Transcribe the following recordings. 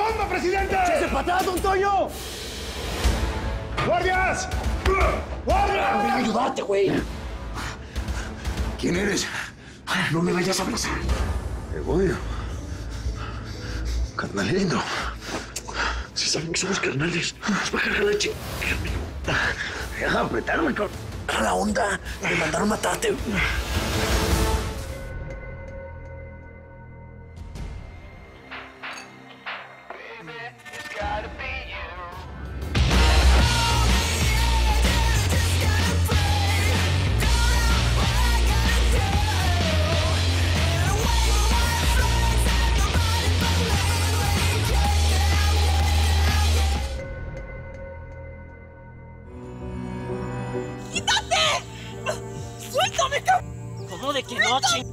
bomba, presidente! ¡Ese patada, don Toño! ¡Guardias! ¡Guardias! ¡Ven a ayudarte, güey! ¿Quién eres? No me vayas a abrazar. Evodio. Carnalito. Si saben que somos carnales, nos va a cargar la chica. Deja apretarme, cabrón. Era la onda. Me mandaron matarte. ¡Quítate! ¡Suéltame, ¿Cómo de que no, ching?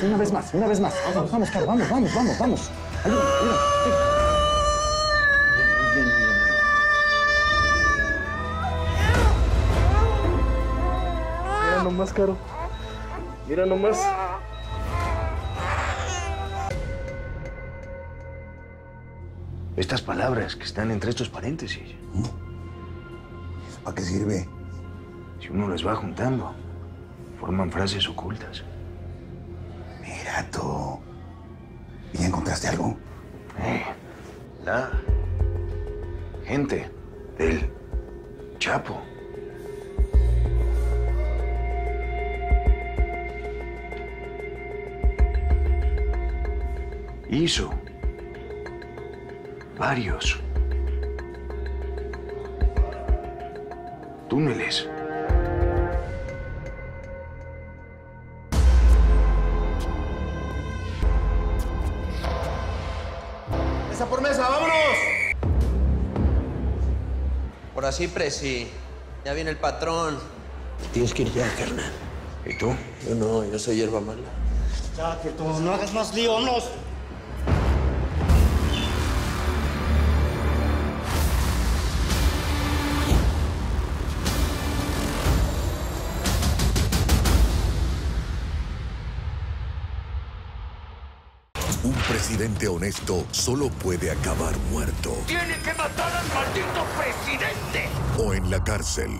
Una vez más, una vez más. Vamos, vamos, Caro, vamos, vamos, vamos, vamos. Ayuda, ayuda. Bien, bien, bien, bien. Mira nomás, Caro. Mira nomás. Estas palabras que están entre estos paréntesis, ¿Para qué sirve? si uno las va juntando, forman frases ocultas. Mira tú. ¿Y ya encontraste algo? La gente del Chapo. Hizo varios túneles. ¡Mesa por mesa, vámonos! Por así, presi. Ya viene el patrón. Tienes que ir ya, carnal. ¿Y tú? Yo no, yo soy hierba mala. Ya, que tú no hagas más lío, vámonos. Un presidente honesto solo puede acabar muerto ¡Tiene que matar al maldito presidente! o en la cárcel.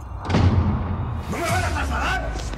¡No me van a trasladar!